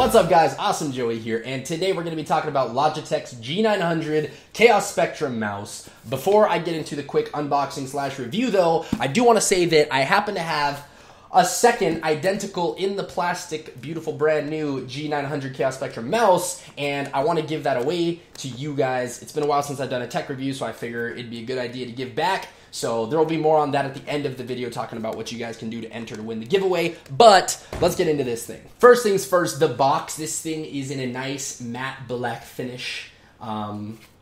What's up guys, Awesome Joey here, and today we're going to be talking about Logitech's G900 Chaos Spectrum mouse. Before I get into the quick unboxing slash review though, I do want to say that I happen to have a second identical in the plastic, beautiful brand new G900 Chaos Spectrum mouse, and I want to give that away to you guys. It's been a while since I've done a tech review, so I figure it'd be a good idea to give back. So there will be more on that at the end of the video, talking about what you guys can do to enter to win the giveaway. But let's get into this thing. First things first, the box. This thing is in a nice matte black finish.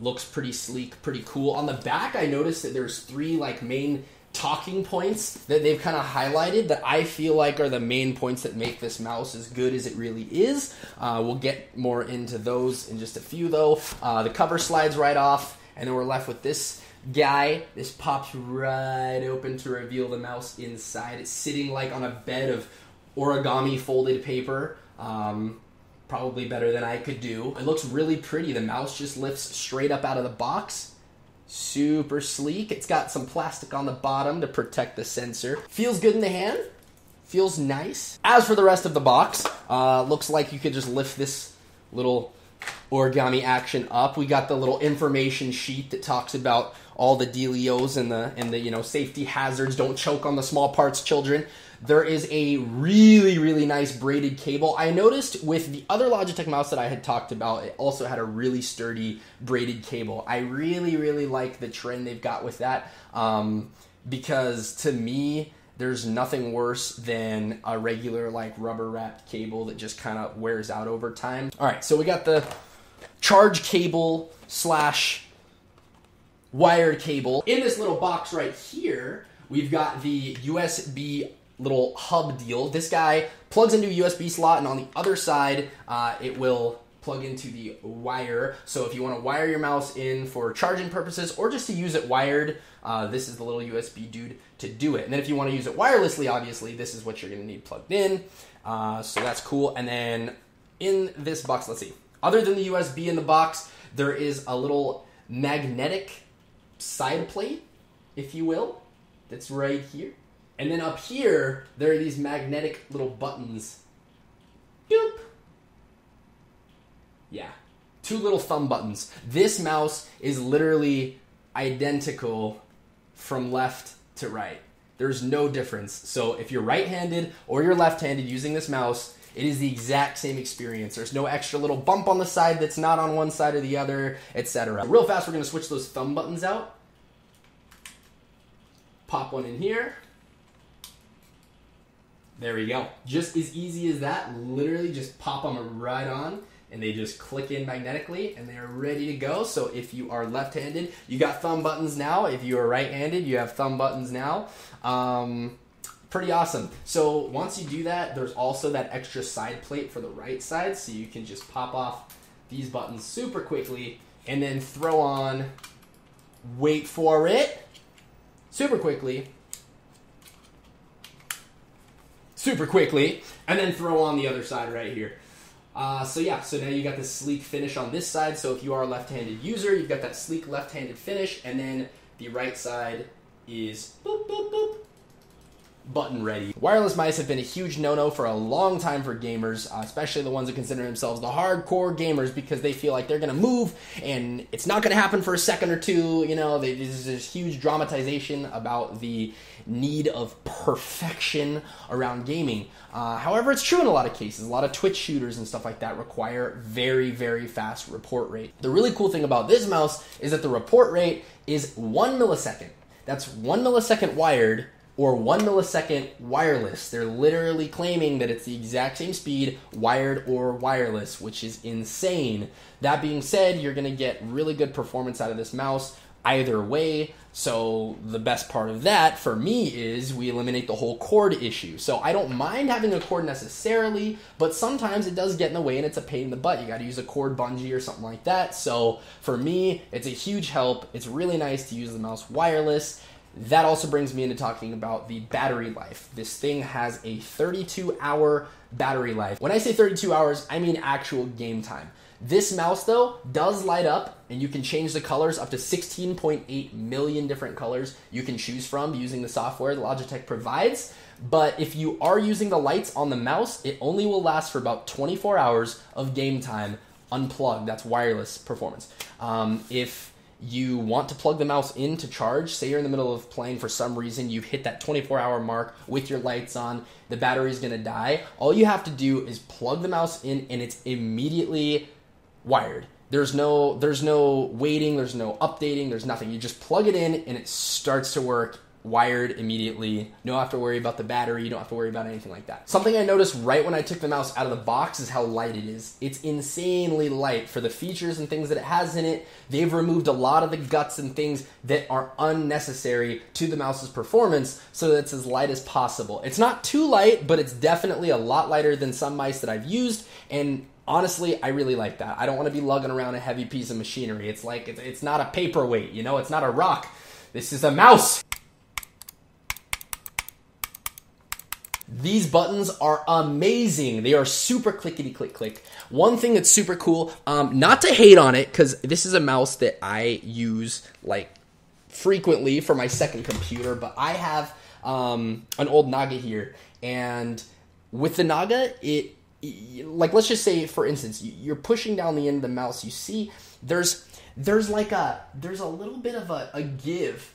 Looks pretty sleek, pretty cool. On the back, I noticed that there's three main talking points that they've kind of highlighted that I feel like are the main points that make this mouse as good as it really is. We'll get more into those in just a few though. The cover slides right off, and then we're left with this guy. This pops right open to reveal the mouse inside. It's sitting like on a bed of origami folded paper. Probably better than I could do. It looks really pretty. The mouse just lifts straight up out of the box. Super sleek. It's got some plastic on the bottom to protect the sensor. Feels good in the hand. Feels nice. As for the rest of the box, looks like you could just lift this little origami action up. We got the little information sheet that talks about all the dealios and the safety hazards. Don't choke on the small parts, children. There is a really nice braided cable. I noticed with the other Logitech mouse that I had talked about, it also had a really sturdy braided cable. I really like the trend they've got with that, because to me, there's nothing worse than a regular rubber wrapped cable that just kind of wears out over time. All right, so we got the charge cable slash wired cable. In this little box right here, we've got the USB little hub deal. This guy plugs into a USB slot, and on the other side, it will plug into the wire. So if you want to wire your mouse in for charging purposes or just to use it wired, this is the little USB dude to do it. And then if you want to use it wirelessly, obviously, this is what you're going to need plugged in. So that's cool. And then in this box, let's see. Other than the USB in the box, there is a little magnetic side plate, if you will, that's right here. And then up here, there are these magnetic little buttons. Doop. Yeah, two little thumb buttons. This mouse is literally identical from left to right. There's no difference. So if you're right-handed or you're left-handed using this mouse, it is the exact same experience. There's no extra little bump on the side that's not on one side or the other, etc. Real fast, we're going to switch those thumb buttons out. Pop one in here. There we go. Just as easy as that. Literally just pop them right on, and they just click in magnetically, and they are ready to go. So if you are left-handed, you got thumb buttons now. If you are right-handed, you have thumb buttons now. Pretty awesome. So once you do that, there's also that extra side plate for the right side, so you can just pop off these buttons super quickly, and then throw on, wait for it, super quickly, and then throw on the other side right here. So now you got this sleek finish on this side. So if you are a left-handed user, you've got that sleek left-handed finish, and then the right side is boop, boop, boop, button ready. Wireless mice have been a huge no-no for a long time for gamers, especially the ones that consider themselves the hardcore gamers, because they feel like they're going to move and it's not going to happen for a second or two. There's this huge dramatization about the need of perfection around gaming. However, it's true in a lot of cases. A lot of Twitch shooters and stuff like that require very fast report rate. The really cool thing about this mouse is that the report rate is 1 millisecond. That's 1 millisecond wired, or 1 millisecond wireless. They're literally claiming that it's the exact same speed, wired or wireless, which is insane. That being said, you're gonna get really good performance out of this mouse either way. So the best part of that for me is we eliminate the whole cord issue. So I don't mind having a cord necessarily, but sometimes it does get in the way and it's a pain in the butt. You gotta use a cord bungee or something like that. So for me, it's a huge help. It's really nice to use the mouse wireless. That also brings me into talking about the battery life. This thing has a 32-hour battery life. When I say 32 hours, I mean actual game time. This mouse, though, does light up, and you can change the colors up to 16.8 million different colors you can choose from using the software that Logitech provides. But if you are using the lights on the mouse, it only will last for about 24 hours of game time unplugged. That's wireless performance. If you want to plug the mouse in to charge, say you're in the middle of playing, for some reason you've hit that 24-hour mark with your lights on, the battery's gonna die, all you have to do is plug the mouse in and it's immediately wired. There's no waiting, there's no updating, there's nothing. You just plug it in and it starts to work wired immediately. You don't have to worry about the battery, you don't have to worry about anything like that. Something I noticed right when I took the mouse out of the box is how light it is. It's insanely light for the features and things that it has in it. They've removed a lot of the guts and things that are unnecessary to the mouse's performance so that it's as light as possible. It's not too light, but it's definitely a lot lighter than some mice that I've used, and honestly, I really like that. I don't want to be lugging around a heavy piece of machinery. It's like, it's not a paperweight, you know, it's not a rock. This is a mouse. These buttons are amazing. They are super clickety click click. One thing that's super cool, not to hate on it, because this is a mouse that I use like frequently for my second computer, but I have an old Naga here, and with the Naga, like, let's just say, for instance, you're pushing down the end of the mouse, you see there's a little bit of a give.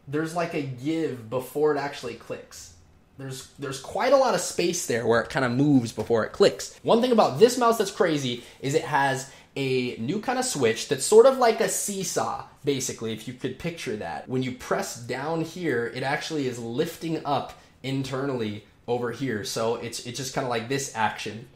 There's like a give before it actually clicks. There's quite a lot of space there where it kind of moves before it clicks. One thing about this mouse that's crazy is it has a new kind of switch that's sort of like a seesaw, basically, if you could picture that. When you press down here, it actually is lifting up internally over here. So it's just kind of like this action.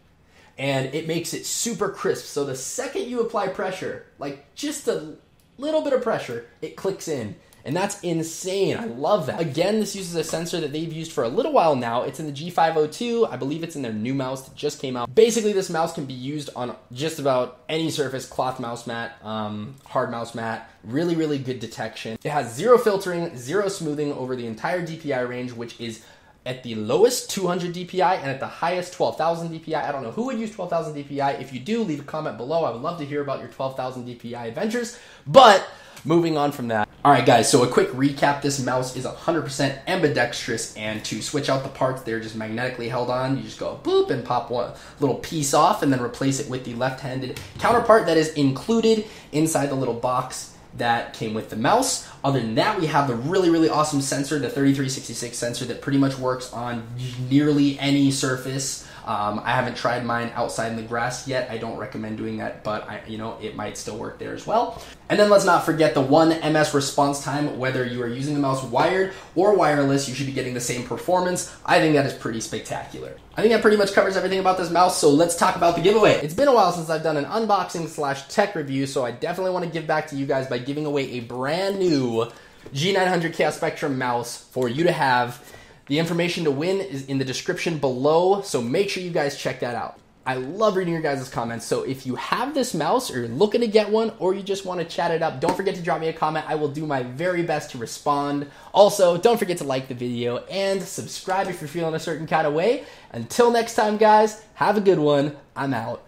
And it makes it super crisp. So the second you apply pressure, like just a little bit of pressure, it clicks in. And that's insane. I love that. Again, this uses a sensor that they've used for a little while now. It's in the G502. I believe it's in their new mouse that just came out. Basically, this mouse can be used on just about any surface, cloth mouse mat, hard mouse mat. Really, really good detection. It has zero filtering, zero smoothing over the entire DPI range, which is at the lowest 200 DPI and at the highest 12,000 DPI. I don't know who would use 12,000 DPI. If you do, leave a comment below. I would love to hear about your 12,000 DPI adventures. But moving on from that. All right, guys, so a quick recap. This mouse is 100% ambidextrous, and to switch out the parts, they're just magnetically held on. You just go boop and pop one little piece off and then replace it with the left-handed counterpart that is included inside the little box that came with the mouse. Other than that, we have the really, really awesome sensor, the 3366 sensor that pretty much works on nearly any surface. I haven't tried mine outside in the grass yet. I don't recommend doing that, but it might still work there as well. And then let's not forget the 1 ms response time. Whether you are using the mouse wired or wireless, you should be getting the same performance. I think that is pretty spectacular. I think that pretty much covers everything about this mouse, so let's talk about the giveaway. It's been a while since I've done an unboxing/tech review, so I definitely want to give back to you guys by giving away a brand new G900 Chaos Spectrum mouse for you to have. The information to win is in the description below, so make sure you guys check that out. I love reading your guys' comments, so if you have this mouse or you're looking to get one or you just want to chat it up, don't forget to drop me a comment. I will do my very best to respond. Also, don't forget to like the video and subscribe if you're feeling a certain kind of way. Until next time, guys, have a good one. I'm out.